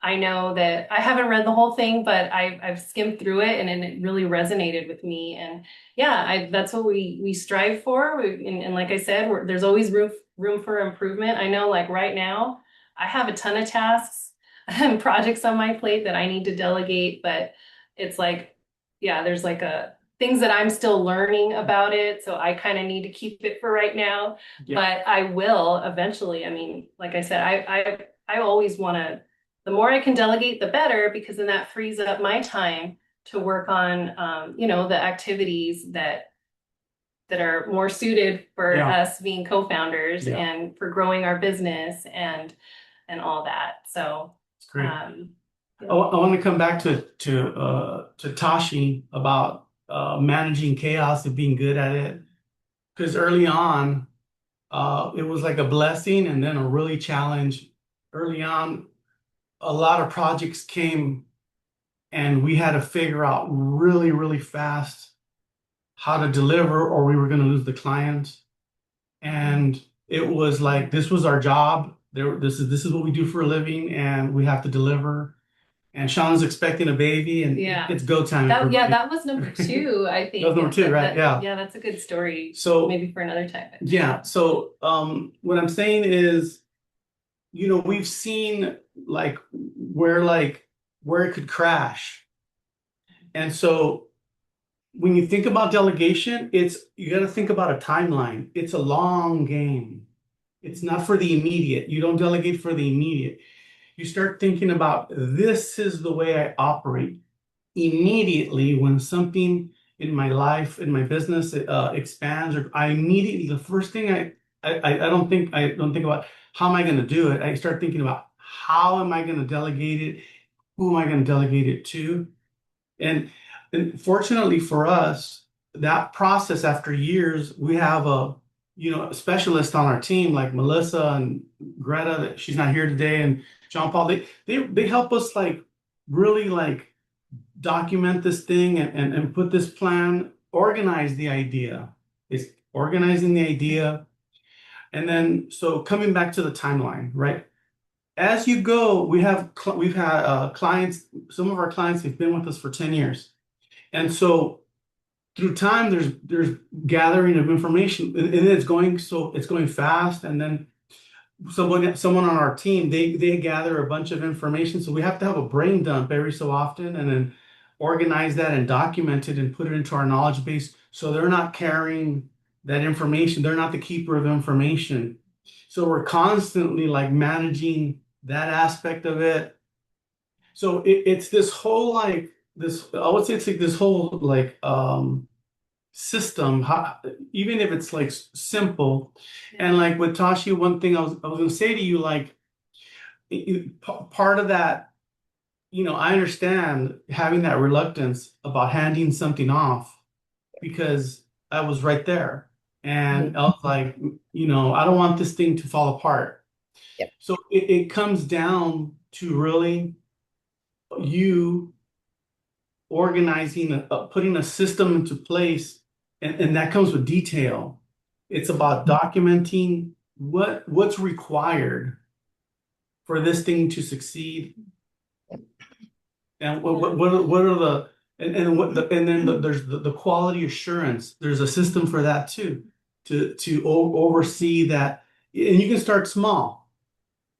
I know that I haven't read the whole thing, but I've skimmed through it, and it really resonated with me. And yeah, that's what we strive for. And like I said, there's always room for improvement. I know, like right now, I have a ton of tasks and projects on my plate that I need to delegate, but it's like, yeah, there's like a things that I'm still learning about it. So I kind of need to keep it for right now, Yeah, but I will eventually. I mean, like I said, I always want to, the more I can delegate, the better, because then that frees up my time to work on, the activities that are more suited for yeah, us being co-founders yeah. and for growing our business and all that. So, It's great. um, I want to come back to Tashi about managing chaos and being good at it. Because early on, it was like a blessing and then a really challenge. Early on, a lot of projects came and we had to figure out really, really fast how to deliver or we were going to lose the client. And it was like this was our job. This is what we do for a living, and we have to deliver. And Shawna's expecting a baby, and Yeah. it's go time, yeah, everybody. that was number two, I think. That was number two, right? Yeah. Yeah, that's a good story. So Maybe for another time. yeah. So what I'm saying is, we've seen where it could crash. And so when you think about delegation, you got to think about a timeline. It's a long game. It's not for the immediate. You don't delegate for the immediate. You start thinking about this is the way I operate. Immediately when something in my life, in my business expands, or I immediately the first thing I don't think about how am I going to do it. I start thinking about how am I going to delegate it? Who am I going to delegate it to? And, and fortunately for us, that process after years, we have a specialist on our team like Melissa and Greta, that she's not here today, and John Paul. They help us really document this thing and put this plan, organize the idea. It's organizing the idea. And then, so coming back to the timeline, right? as you go, we've had clients. Some of our clients have been with us for 10 years, and so through time, there's gathering of information, and it's going fast, and then someone on our team, they gather a bunch of information, so we have to have a brain dump every so often and then organize that and document it and put it into our knowledge base, so they're not carrying that information, they're not the keeper of information. So we're constantly like managing that aspect of it. So it's this whole like this, I would say it's like this whole like system, even if it's like simple. And like with Tashi, one thing I was gonna say to you, like part of that, I understand having that reluctance about handing something off because I was right there. And Mhm. I was like, I don't want this thing to fall apart. Yep. So it comes down to really you organizing, putting a system into place, and that comes with detail. It's about documenting what's required for this thing to succeed, and what are the and what the and then there's the quality assurance. There's a system for that too, to oversee that, and you can start small,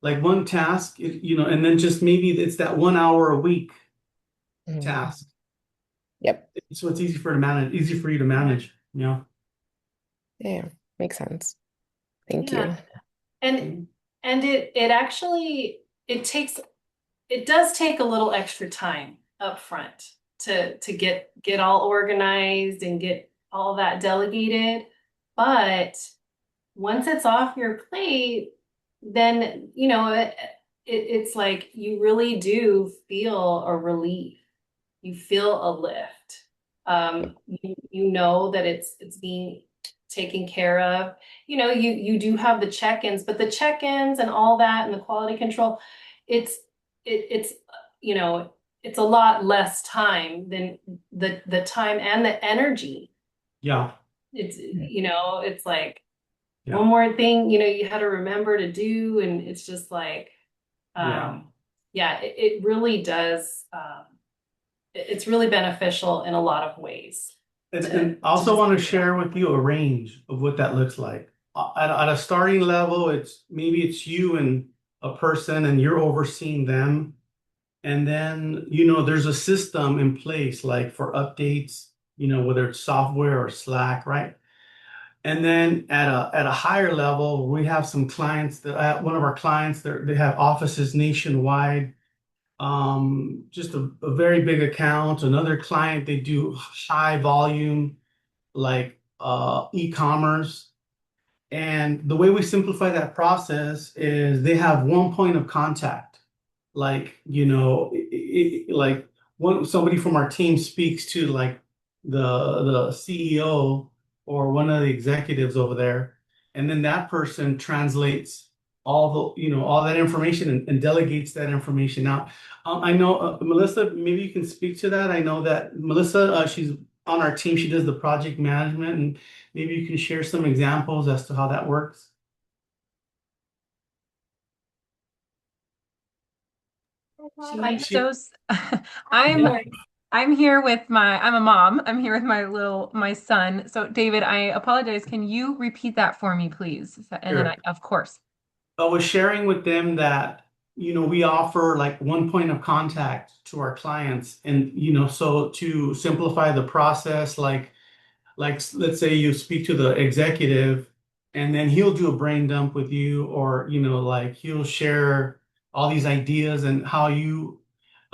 like one task, and then just maybe it's that 1 hour a week Mhm. task. Yep. So it's easy for you to manage, Yeah, makes sense. Thank Yeah. you. And it actually it does take a little extra time up front to get all organized and get all that delegated. But once it's off your plate, then it's like you really do feel a relief. You feel a lift. You know that it's being taken care of. You do have the check-ins, but the check-ins and all that and the quality control, it's it's it's a lot less time than the time and the energy. yeah, It's like yeah, one more thing, you had to remember to do, and it's just like, yeah. yeah, it really does. It's really beneficial in a lot of ways And I to also just want to think about share with you a range of what that looks like. At a starting level, maybe it's you and a person, and you're overseeing them. And then, there's a system in place, like for updates, whether it's software or Slack, right? And then at a higher level, we have some clients one of our clients, they have offices nationwide, just a very big account. Another client, they do high volume, like e-commerce. And the way we simplify that process is they have one point of contact. Like, like somebody from our team speaks to like the CEO or one of the executives over there, and then that person translates all that information and delegates that information out. I know, Melissa, maybe you can speak to that. I know that Melissa, she's on our team. She does the project management, and maybe you can share some examples as to how that works. I'm She, I'm yeah, I'm here with I'm a mom. I'm here with my son. So David, I apologize. Can you repeat that for me, please? And then sure. of course. I was sharing with them that, we offer like one point of contact to our clients. And, so to simplify the process, like let's say you speak to the executive, and then he'll do a brain dump with you, or like he'll share all these ideas and how you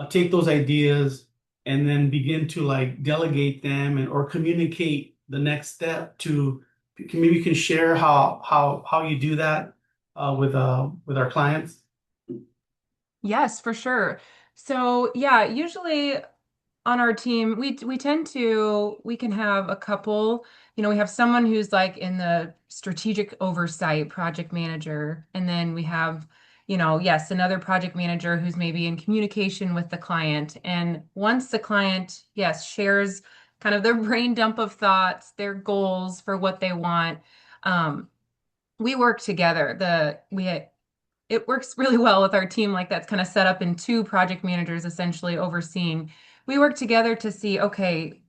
take those ideas and then begin to like delegate them, and or communicate the next step to, maybe you can share how you do that with our clients. Yes, for sure. So yeah, usually on our team, we tend to we can have a couple, we have someone who's like in the strategic oversight project manager, and then we have, yes, another project manager who's maybe in communication with the client. And once the client, yes, shares kind of their brain dump of thoughts, their goals for what they want, um, we work together. it works really well with our team. Like that's kind of set up in two project managers essentially overseeing. We work together to see, okay,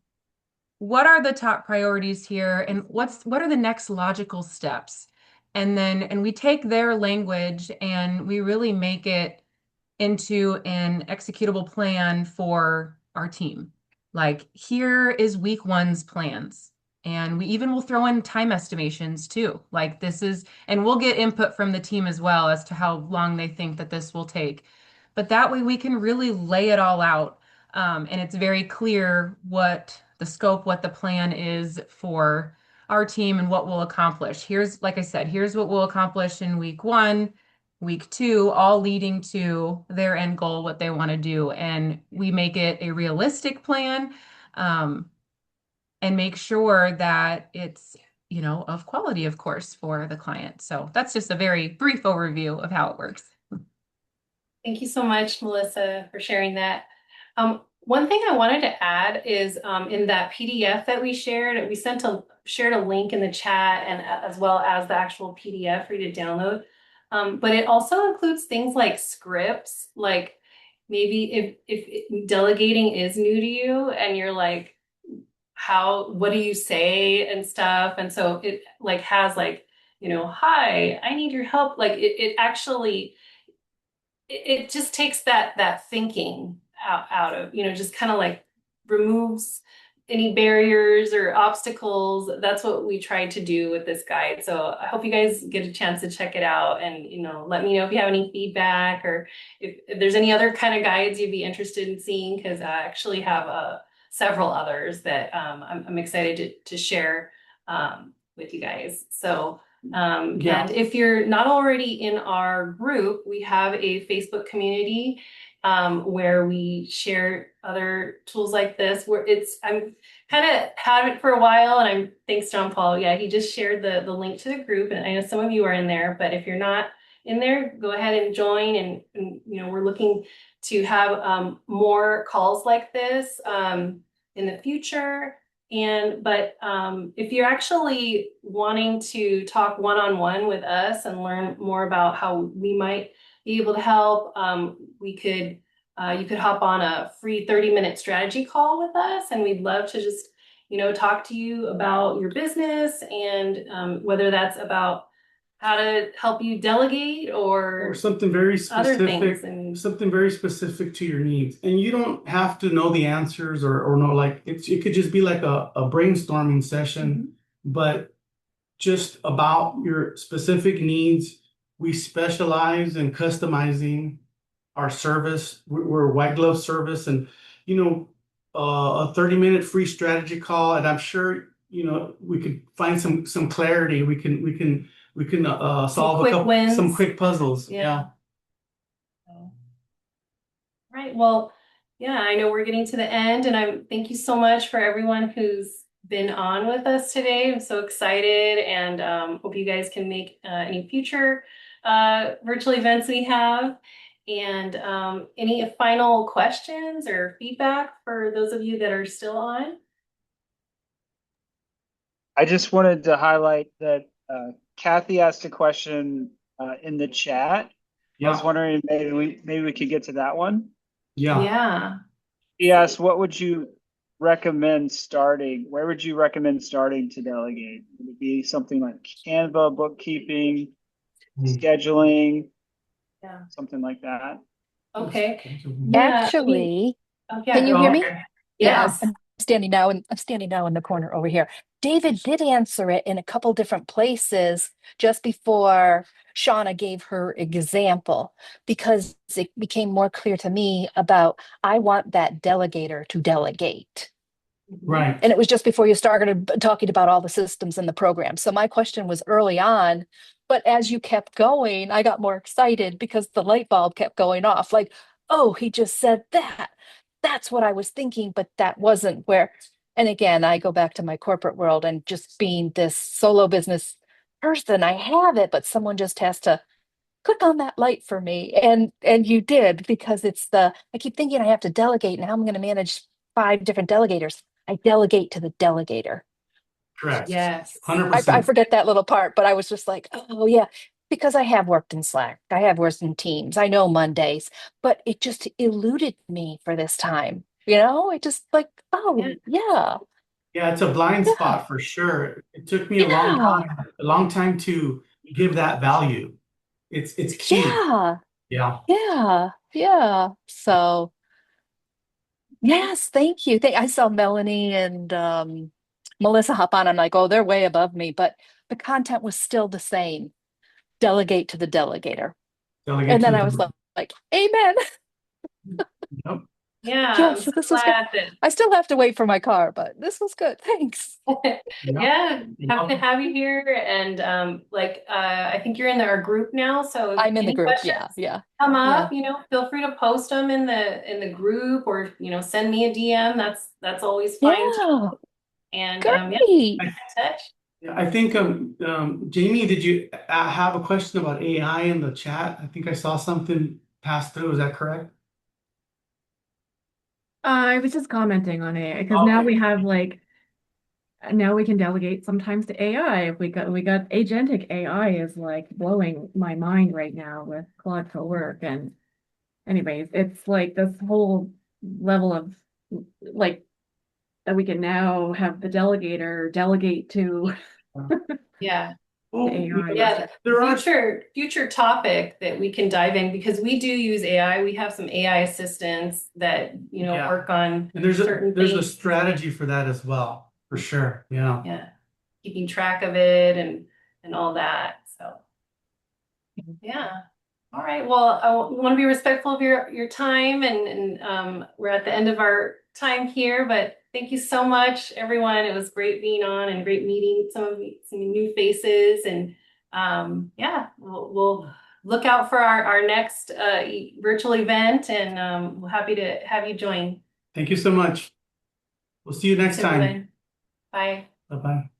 what are the top priorities here and what are the next logical steps? And we take their language and we really make it into an executable plan for our team. Like here is week one's plans. And we even will throw in time estimations too. Like this is, and we'll get input from the team as well as to how long they think that this will take. But that way we can really lay it all out. And it's very clear what the scope, what the plan is for our team and what we'll accomplish. Here's, like I said, here's what we'll accomplish in week one, week two, all leading to their end goal, what they want to do. And we make it a realistic plan, and make sure that it's, of quality, of course, for the client. So that's just a very brief overview of how it works. Thank you so much, Melissa, for sharing that. One thing I wanted to add is in that PDF that we shared, we shared a link in the chat and as well as the actual PDF for you to download. But it also includes things like scripts, like maybe if delegating is new to you and you're like, what do you say and stuff? And so it like has like, hi, I need your help. Like it actually, it just takes that thinking out of, just kind of like removes any barriers or obstacles. That's what we tried to do with this guide. So I hope you guys get a chance to check it out and, let me know if you have any feedback or if there's any other kind of guides you'd be interested in seeing, because I actually have several others that I'm excited to share with you guys. So Yeah. and if you're not already in our group, we have a Facebook community where we share other tools like this. I'm kind of had it for a while, and thanks John Paul. Yeah, he just shared the link to the group, and I know some of you are in there. But if you're not in there, go ahead and join. And we're looking to have more calls like this in the future. But if you're actually wanting to talk one-on-one with us and learn more about how we might be able to help, you could hop on a free 30-minute strategy call with us, and we'd love to just talk to you about your business and whether that's about how to help you delegate or something very other specific, things. something very specific to your needs. And you don't have to know the answers or know, like it could just be like a brainstorming session, but just about your specific needs. We specialize in customizing our service. We're a white glove service, and a 30-minute free strategy call, and I'm sure we could find some clarity. We can solve some quick puzzles. Yeah. Right. Well, yeah, I know we're getting to the end, and thank you so much for everyone who's been on with us today. I'm so excited, and hope you guys can make any future virtual events we have. And any final questions or feedback for those of you that are still on? I just wanted to highlight that Kathy asked a question in the chat. I was wondering maybe we could get to that one. Yeah. She asked, what would you recommend starting? Where would you recommend starting to delegate? Would it be something like Canva, bookkeeping, scheduling, something like that? Okay. Actually, can you hear me? Yes. I'm standing now in the corner over here. David did answer it in a couple different places just before Shawna gave her example, because it became more clear to me about I want that delegator to delegate. Right. And it was just before you started talking about all the systems and the program. So my question was early on, but as you kept going, I got more excited because the light bulb kept going off. Like, oh, he just said that. That's what I was thinking, but that wasn't where. And again, I go back to my corporate world and just being this solo business person. I have it, but someone just has to click on that light for me. And you did, because I keep thinking I have to delegate and how I'm going to manage 5 different delegators. I delegate to the delegator. Correct. Yes. 100%. I forget that little part, but I was just like, oh yeah. because I have worked in Slack, I have worked in Teams, I know Mondays, but it just eluded me for this time. It just like, Yeah. oh, yeah, Yeah, it's a blind yeah, spot for sure. It took me yeah, a long time to give that value. It's key. yeah, Yeah. yeah, yeah. So, yes, thank you. I saw Melanie and Melissa hop on. I'm like, oh, they're way above me, but the content was still the same. Delegate to the delegator. Delegate And to then the I was like, amen. Yep. Yeah, I'm Yes, so this was good. glad that I still have to wait for my car, but this was good. Thanks. Yep. yeah, You're happy to welcome. have you here. And I think you're in our group now. So if I'm in the any group. questions Yeah, yeah, come yeah, up, feel free to post them in the group or send me a DM. That's always fine too. yeah. And yeah, Great. keep in touch. Yeah, I think Jamie, did you have a question about AI in the chat? I think I saw something pass through. Is that correct? I was just commenting on it because now Okay. we have like now we can delegate sometimes to AI. If we got agentic AI is like blowing my mind right now with Claude for Work. And anyways, it's like this whole level of like that we can now have the delegator delegate to Yeah. Well, AI. Yeah, there are. future topic that we can dive in because we do use AI. We have some AI assistants that, Yeah. work on And certain there's a things. strategy for that as well, for sure. Yeah. Yeah, keeping track of it and all that. So yeah. All right. Well, I want to be respectful of your time and we're at the end of our time here, but thank you so much, everyone. It was great being on and great meeting some new faces and yeah, we'll look out for our next virtual event and we're happy to have you join. Thank you so much. We'll see you next Thanks, time. everyone. Bye. Bye-bye.